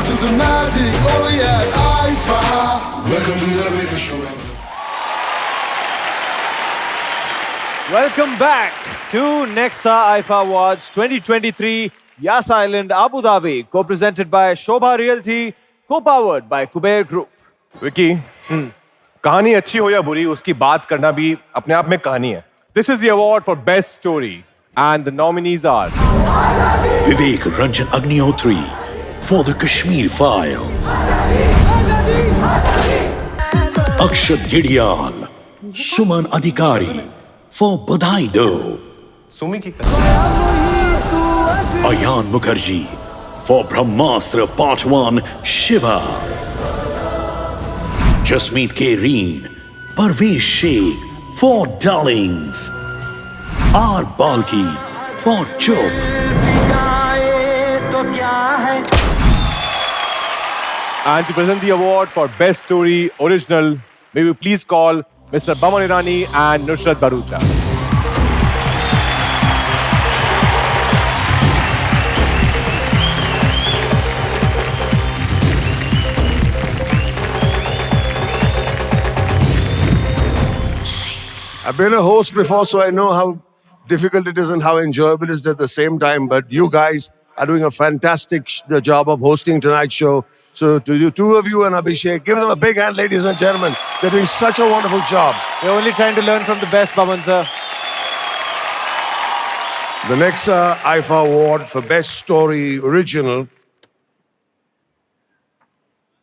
feel the magic only at IFA. Welcome to the biggest show ever. Welcome back to Nexa IFA Awards 2023, Yas Island, Abu Dhabi, co-presented by Shobha Realty, co-powered by Kuber Group. Vicky कहानी अच्छी हो या बुरी उसकी बात करना भी अपने आप में कहानी है. This is the award for best story and the nominees are Vivek Ranjan Agnihotri for the Kashmir Files, Akshat Gideon, Suman Adhikari for Badhai Do, Sumi की Ayan Mukherjee for Brahmastra Part 1 Shiva, Jasmeet Kareen, Parvesh Sheikh for Darlings, R. Balki for Chop. And to present the award for best story original, may we please call Mr. Baman Irani and Nusrat Barucha. I've been a host before, so I know how difficult it is and how enjoyable it is at the same time. But you guys are doing a fantastic job of hosting tonight's show. So to you, two of you and Abhishek, give them a big hand, ladies and gentlemen. They're doing such a wonderful job. We're only trying to learn from the best, Baman sir. The next IFA award for Best Story Original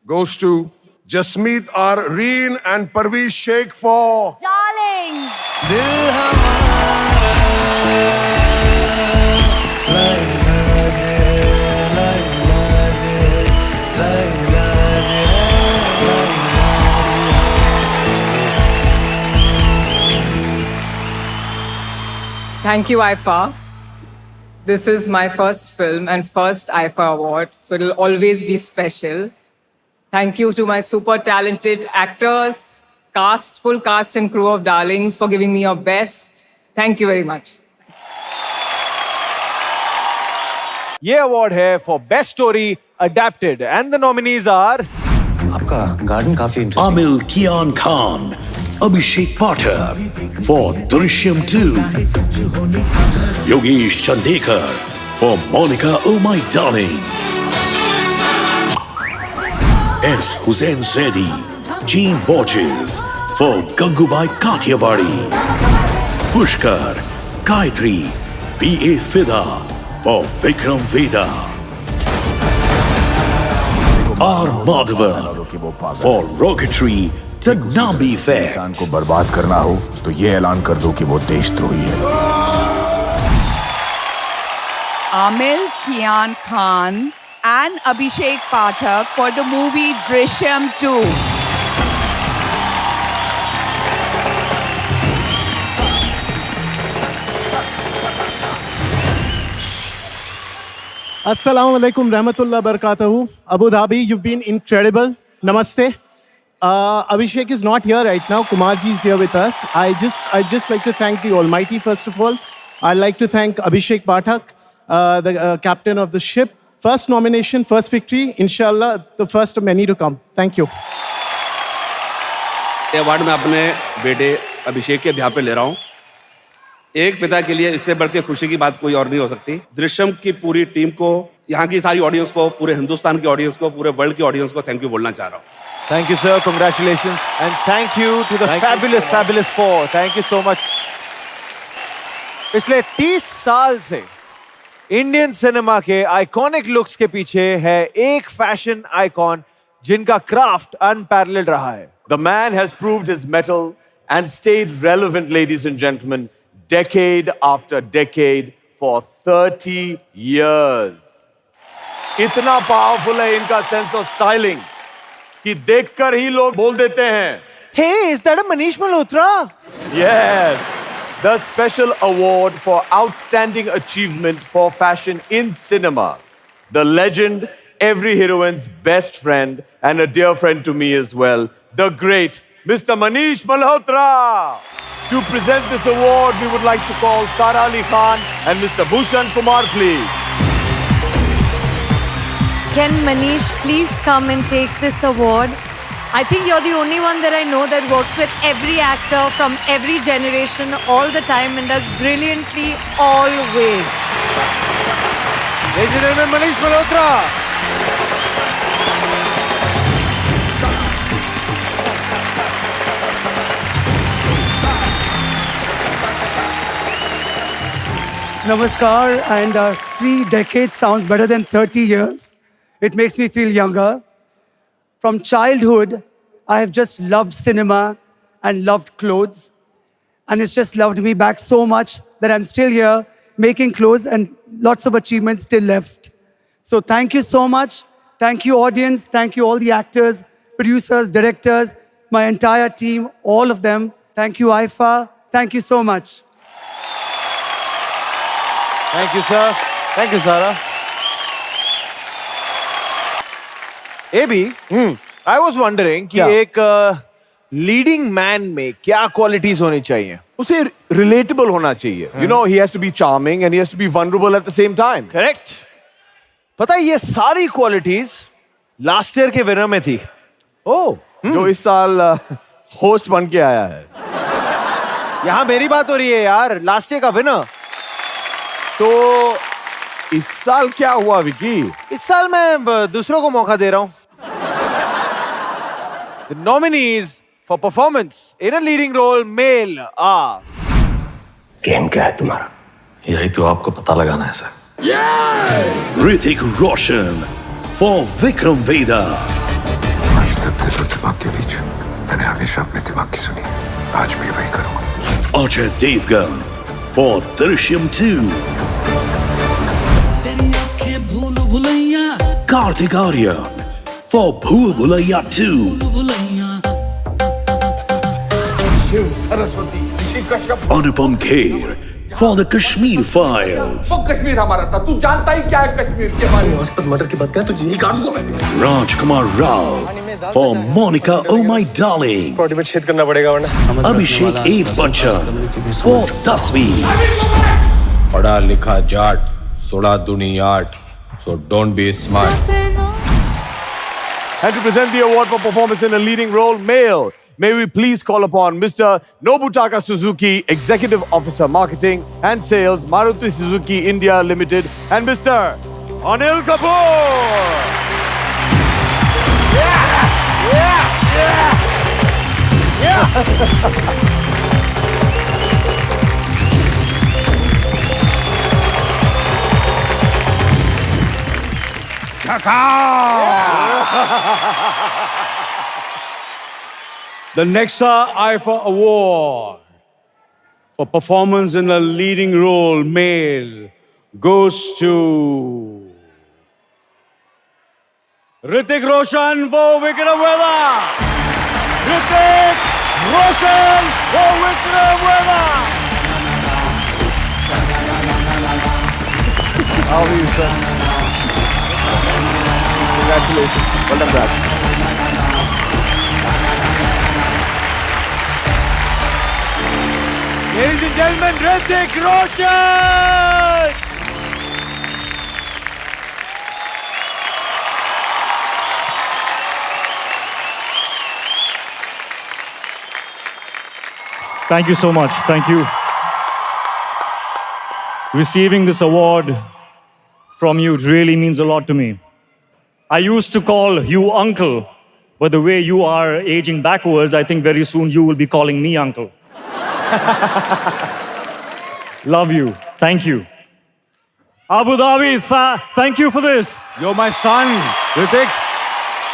goes to Jasmeet R. Reen and Parvesh Sheikh for Darling. Thank you, IFA. This is my first film and first IFA award, so it'll always be special. Thank you to my super talented actors, full cast and crew of Darlings for giving me your best. Thank you very much. ये award है for best story adapted and the nominees are आपका garden काफी interesting. Amil Kian Khan, Abhishek Pathak for Drishyam 2, Yogesh Chandekar for Monica Oh My Darling, S. Hussain Zaidi, Jean Borges for Gangubai Kathiawadi, Pushkar, Gayatri, B.A. Fida for Vikram Veda, R. Madhavan for Rocketry, The Nambi Fair. इंसान को बर्बाद करना हो तो ये ऐलान कर दो कि वो देशद्रोही है. Amil Kian Khan and Abhishek Pathak for the movie Drishyam 2. Assalamu alaikum rahmatullah barakatuhu. Abu Dhabi, you've been incredible. Namaste. Abhishek is not here right now. Kumarji is here with us. I'd just like to thank the Almighty first of all. I'd like to thank Abhishek Pathak, the captain of the ship. First nomination, first victory. Inshallah, the first of many to come. Thank you. ये award मैं अपने बेटे अभिषेक के ब्याह पे ले रहा हूँ. एक पिता के लिए इससे बढ़ के खुशी की बात कोई और नहीं हो सकती. दृश्यम की पूरी टीम को, यहाँ की सारी ऑडियंस को, पूरे हिंदुस्तान की ऑडियंस को, पूरे वर्ल्ड की ऑडियंस को थैंक यू बोलना चाह रहा हूँ. Thank you, sir. Congratulations. And thank you to the fabulous four. Thank you so much. पिछले 30 साल से इंडियन सिनेमा के आइकॉनिक लुक्स के पीछे है एक फैशन आइकॉन जिनका क्राफ्ट अनपैरेलल्ड रहा है. The man has proved his mettle and stayed relevant, ladies and gentlemen, decade after decade for 30 years. इतना पावरफुल है इनका सेंस ऑफ स्टाइलिंग कि देखकर ही लोग बोल देते हैं, Hey, is that a Manish Malhotra? yes, the special award for outstanding achievement for fashion in cinema. The legend, every heroine's best friend and a dear friend to me as well, the great Mr. Manish Malhotra. To present this award, we would like to call Sara Ali Khan and Mr. Bhushan Kumar, please. can Manish please come and take this award? I think you're the only one that I know that works with every actor from every generation all the time and does brilliantly always. Ladies and gentlemen, Manish Malhotra. Namaskar, and 3 decades sounds better than 30 years. It makes me feel younger. From childhood, I have just loved cinema and loved clothes. And it's just loved me back so much that I'm still here making clothes and lots of achievements still left. So thank you so much. Thank you, audience. Thank you, all the actors, producers, directors, my entire team, all of them. Thank you, IFA. Thank you so much. Thank you, sir. Thank you, Sara. AB, I was wondering कि एक leading man में क्या qualities होनी चाहिए? उसे relatable होना चाहिए. You know, he has to be charming and he has to be vulnerable at the same time. Correct. पता है ये सारी qualities last year के winner में थी. Oh, जो इस साल host बन के आया है. यहाँ मेरी बात हो रही है यार, last year का winner. तो इस साल क्या हुआ विकी? इस साल मैं दूसरों को मौका दे रहा हूं. The nominees for performance in a leading role male are. Game क्या है तुम्हारा? यही तो आपको पता लगाना है sir. Hrithik Roshan for Vikram Vedha. आज तक दिल और दिमाग के बीच मैंने हमेशा अपने दिमाग की सुनी. आज भी वही करूंगा. Ajay Devgan for Drishyam 2. Karthik Aaryan for Bhool Bhulaiya 2. Anupam Kher for The Kashmir Files. Kashmir हमारा था. तू जानता ही क्या है कश्मीर के बारे में? औसत मर्डर की बात कर, तुझे यही काट दूंगा मैं. Rajkumar Rao for Monica Oh My Darling. Body में छेद करना पड़ेगा वरना. Abhishek A. Bachchan for Tasveer. पढ़ा लिखा जाट, सोड़ा दुनियाट. So don't be smart. And to present the award for performance in a leading role, male, may we please call upon Mr. Nobutaka Suzuki, Executive Officer Marketing and Sales, Maruti Suzuki India Limited, and Mr. Anil Kapoor. The Nexa IFA Award for performance in a leading role, male, goes to Hrithik Roshan for Vikram Vedha. Hrithik Roshan for Vikram Vedha. How are you, sir? Congratulations. Well done, Brad. Ladies and gentlemen, Hrithik Roshan! Thank you so much. Thank you. Receiving this award from you really means a lot to me. I used to call you uncle, but the way you are aging backwards, I think very soon you will be calling me uncle. Love you. Thank you. Abu Dhabi, thank you for this. You're my son, Hrithik.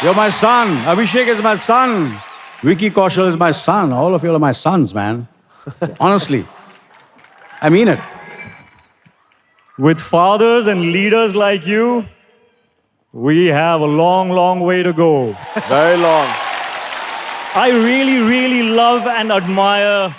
You're my son. Abhishek is my son. Vicky Kaushal is my son. All of you are my sons, man. Honestly. I mean it. With fathers and leaders like you, we have a long, long way to go. Very long. I really, really love and admire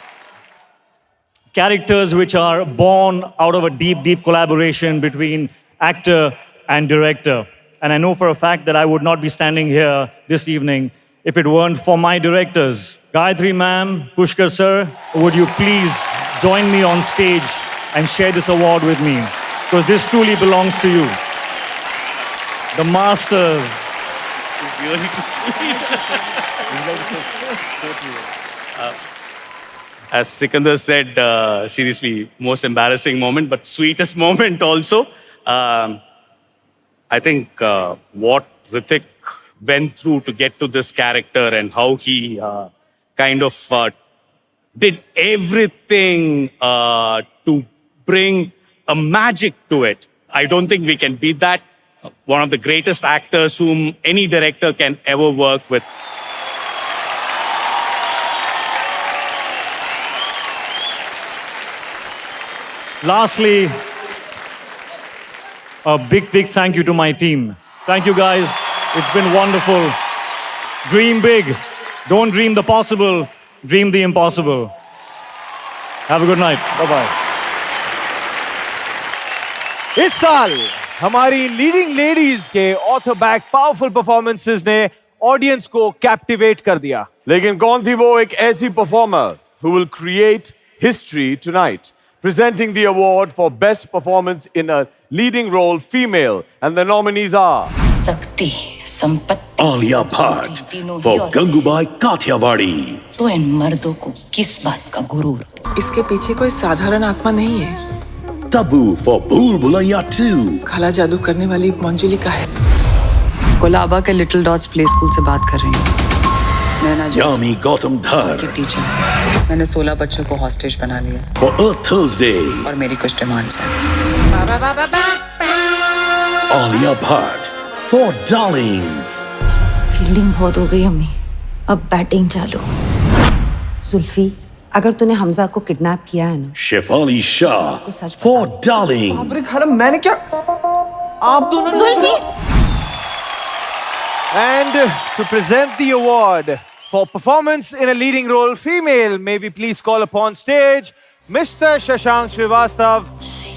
characters which are born out of a deep, deep collaboration between actor and director. And I know for a fact that I would not be standing here this evening if it weren't for my directors. Gayatri ma'am, Pushkar sir, would you please join me on stage and share this award with me? Because this truly belongs to you. the masters. As Sikandar said, seriously, most embarrassing moment, but sweetest moment also. I think what Hrithik went through to get to this character and how he kind of did everything to bring a magic to it. I don't think we can beat that. One of the greatest actors whom any director can ever work with. Lastly, a big thank you to my team. Thank you, guys. It's been wonderful. Dream big. Don't dream the possible. Dream the impossible. Have a good night. Bye-bye. इस साल हमारी leading ladies के author back powerful performances ने audience को captivate कर दिया। लेकिन कौन थी वो एक ऐसी performer who will create history tonight, presenting the award for best performance in a leading role female, and the nominees are शक्ति, संपत्ति, Alia Bhatt for Gangubai Kathiawadi. तो इन मर्दों को किस बात का गुरूर? इसके पीछे कोई साधारण आत्मा नहीं है। Tabu for Bhool Bhulaiya 2. खाला जादू करने वाली मंजुलिका है। कोलाबा के लिटिल डॉट्स प्ले स्कूल से बात कर रही हूँ। Yami Gautam Dhar teacher. मैंने 16 बच्चों को हॉस्टेज बना लिया। for Earth Thursday. और मेरी कुछ डिमांड्स हैं। Alia Bhatt for Darlings. Fielding बहुत हो गई अम्मी, अब बैटिंग चालू। जुल्फी, अगर तूने हमजा को किडनैप किया है ना, Shefali Shah for Darling. मैंने क्या? आप दोनों Zulfi. And to present the award for performance in a leading role female, may we please call upon stage Mr. Shashank Srivastav,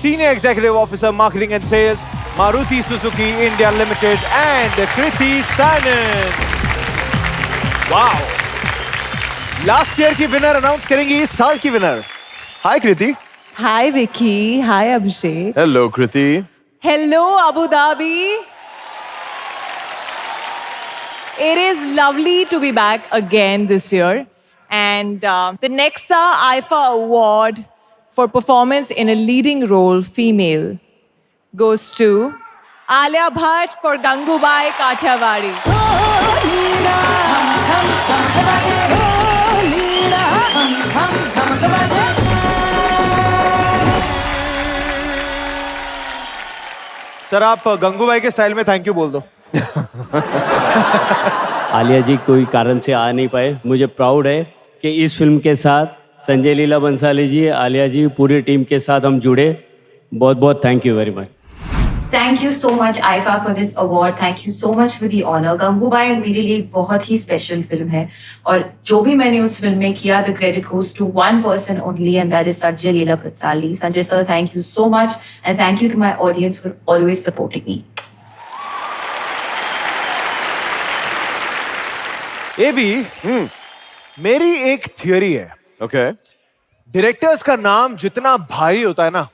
Senior Executive Officer Marketing and Sales, Maruti Suzuki India Limited, and Kriti Sanan. Wow! Last year की winner announce करेंगी इस साल की winner. Hi Kriti. Hi Vicky. Hi Abhishek. Hello Kriti. Hello Abu Dhabi. It is lovely to be back again this year. And the Nexa IFA Award for performance in a leading role female goes to Alia Bhatt for Gangubai Kathiawadi. Sir आप गंगूबाई के style में thank you बोल दो। आलिया जी कोई कारण से आ नहीं पाए। मुझे प्राउड है कि इस फिल्म के साथ संजय लीला बंसाली जी, आलिया जी, पूरी टीम के साथ हम जुड़े। बहुत बहुत thank you very much. Thank you so much IFA for this award. Thank you so much for the honor. Gangubai मेरे लिए एक बहुत ही स्पेशल फिल्म है और जो भी मैंने उस फिल्म में किया, the credit goes to one person only, and that is Sanjay Leela Bhansali. Sanjay sir, thank you so much, and thank you to my audience for always supporting me. ये भी मेरी एक थियरी है। Okay. Directors का नाम जितना भारी होता है ना,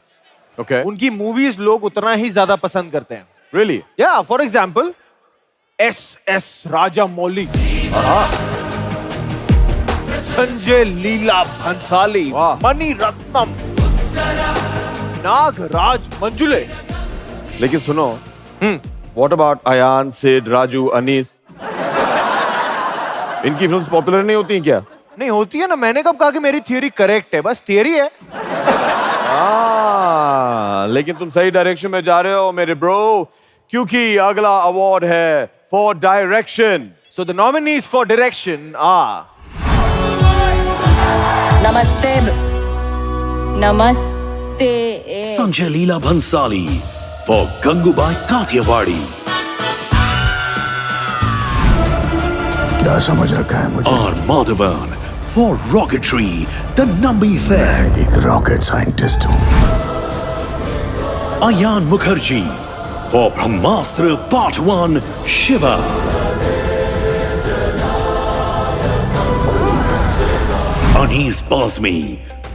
Okay. उनकी मूवीज लोग उतना ही ज्यादा पसंद करते हैं। Really? Yeah, for example, S.S. Rajamouli, Sanjay Leela Bhansali, Mani Ratnam, Nagraj Manjule. लेकिन सुनो, what about Ayan, Sid, Raju, Anis? इनकी फिल्म्स पॉपुलर नहीं होती हैं क्या? नहीं होती है ना, मैंने कब कहा कि मेरी थियरी करेक्ट है, बस थियरी है। लेकिन तुम सही डायरेक्शन में जा रहे हो मेरे ब्रो, क्योंकि अगला अवार्ड है for direction. So the nominees for direction are नमस्ते Sanjay Leela Bhansali for Gangubai Kathiawadi. क्या समझ रखा है मुझे? R. Madhavan for Rocketry, The Nambi Fair. मैं एक रॉकेट साइंटिस्ट हूँ। Ayan Mukherjee for Brahmastra Part 1, Shiva. Anis Bazmi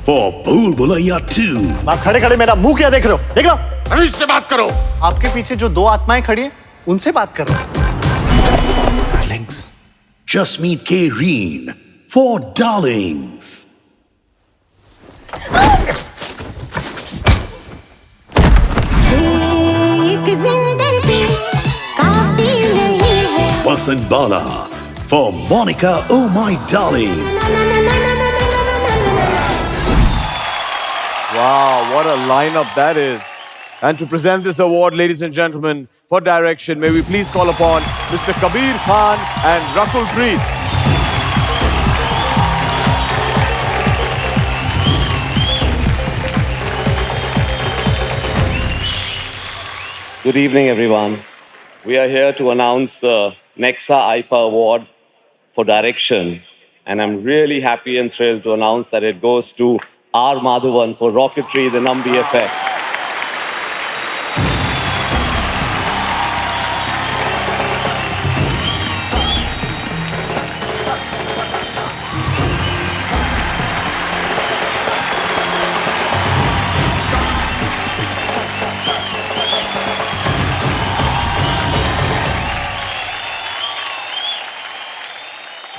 for Bhool Bhulaiya 2. आप खड़े खड़े मेरा मुंह क्या देख रहे हो? देख लो। अभी से बात करो। आपके पीछे जो दो आत्माएं खड़ी हैं, उनसे बात कर रहा हूँ। Jasmeet K. Reen for Darlings. Vasant Bala for Monica, Oh My Darling. Wow, what a lineup that is. And to present this award, ladies and gentlemen, for direction, may we please call upon Mr. Kabir Khan and Rakul Preet. Good evening, everyone. We are here to announce the Nexa IFA Award for Direction. And I'm really happy and thrilled to announce that it goes to R. Madhavan for Rocketry, the Nambi Effect.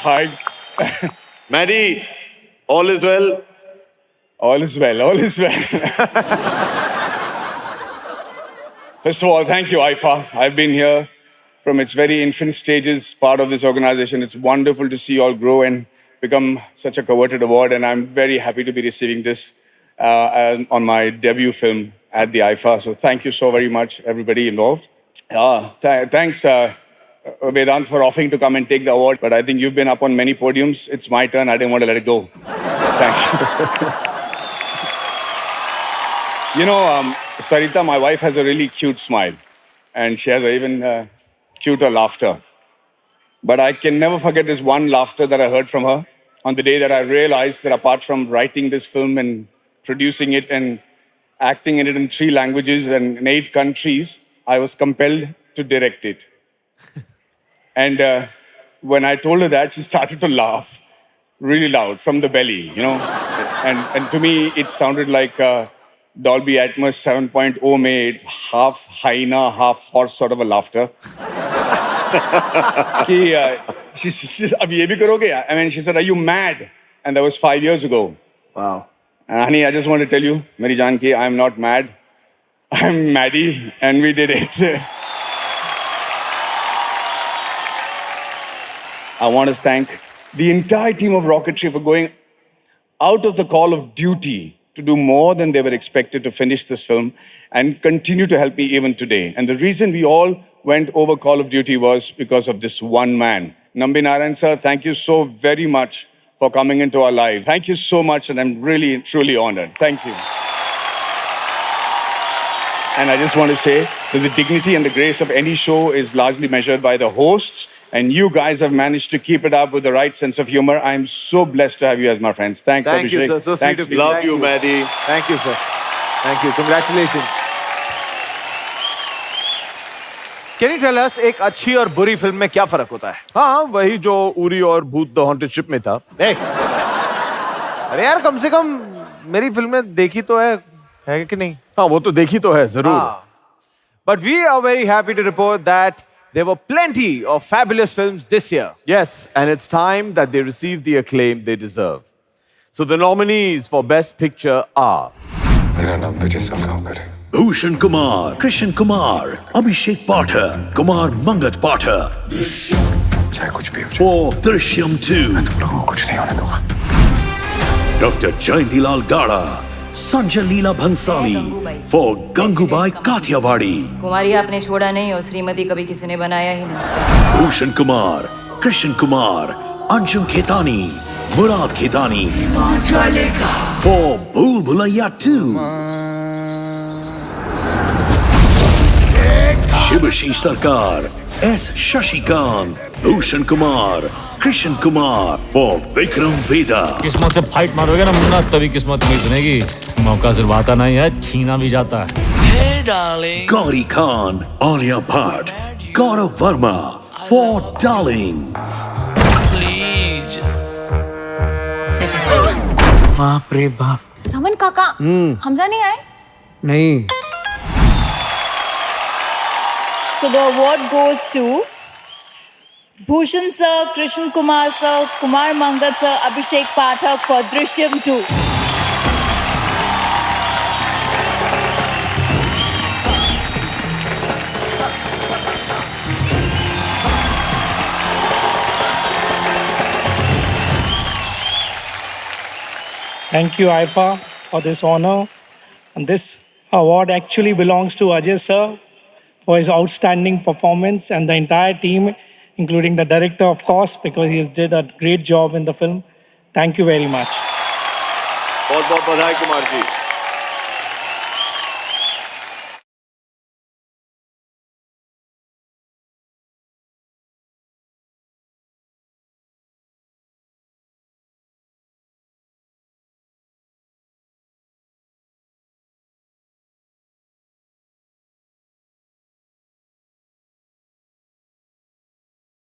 Hi. Maddie, all is well? All is well, all is well. First of all, thank you, IFA. I've been here from its very infant stages, part of this organization. It's wonderful to see you all grow and become such a coveted award, and I'm very happy to be receiving this on my debut film at the IFA. So thank you so very much, everybody involved. Thanks, Vedant, for offering to come and take the award, but I think you've been up on many podiums. It's my turn. I didn't want to let it go. So thanks. You know, Sarita, my wife, has a really cute smile, and she has even cuter laughter. But I can never forget this one laughter that I heard from her on the day that I realized that apart from writing this film and producing it and acting in it in 3 languages and in 8 countries, I was compelled to direct it. And when I told her that, she started to laugh really loud from the belly, you know. And to me, it sounded like Dolby Atmos 7.0 made half hyena, half horse sort of a laughter. She said, "Ab ye bhi karoge?" I mean, she said, "Are you mad?" And that was 5 years ago. Wow. And honey, I just want to tell you, Meri Jaan ki, I'm not mad. I'm Maddie, and we did it. I want to thank the entire team of Rocketry for going out of the call of duty to do more than they were expected to finish this film and continue to help me even today. And the reason we all went over call of duty was because of this one man. Nambi Narayan sir, thank you so very much for coming into our lives. Thank you so much, and I'm really, truly honored. Thank you. And I just want to say that the dignity and the grace of any show is largely measured by the hosts, and you guys have managed to keep it up with the right sense of humor. I'm so blessed to have you as my friends. Thanks, Thank Abhishek. you, sir. So sweet Thanks. of you. Love Thank you, Maddie. Thank you, sir. Thank you. Congratulations. Can you tell us एक अच्छी और बुरी film में क्या फर्क होता है? हाँ, वही जो उरी और भूत द हॉन्टेड शिप में था। अरे यार, कम से कम मेरी फिल्में देखी तो है कि नहीं? हाँ, वो तो देखी तो है जरूर। But we are very happy to report that there were plenty of fabulous films this year. Yes, and it's time that they receive the acclaim they deserve. So the nominees for Best Picture are मेरा नाम तुझे सल्गाव करे Bhushan Kumar, Krishan Kumar, Abhishek Pathak, Kumar Mangat Pathak. चाहे कुछ भी हो For Drishyam 2. मैं तुम लोगों को कुछ नहीं होने दूंगा। Dr. Jayantilal Gada, Sanjay Leela Bhansali. For Gangubai Kathiawadi. कुमारी आपने छोड़ा नहीं और श्रीमती कभी किसी ने बनाया ही नहीं। Bhushan Kumar, Krishan Kumar, Anshul Khetani, Murad Khetani. For Bhool Bhulaiya 2. Shivashi Sarkar, S. Shashikant, Bhushan Kumar, Krishan Kumar for Vikram Veda. किस्मत से फाइट मारोगे ना मुन्ना, तभी किस्मत नहीं सुनेगी। मौका सिर्फ आता नहीं है, छीना भी जाता है। Hey darling. Gauri Khan, Alia Bhatt, Gaurav Verma for Darlings. Please. बाप रे बाप। रमन काका, हमजा नहीं आए? नहीं। So the award goes to Bhushan sir, Krishan Kumar sir, Kumar Mangat sir, Abhishek Pathak for Drishyam 2. Thank you, IFA, for this honor. And this award actually belongs to Ajay sir for his outstanding performance and the entire team, including the director, of course, because he did a great job in the film. Thank you very much. बहुत बहुत बधाई कुमार जी.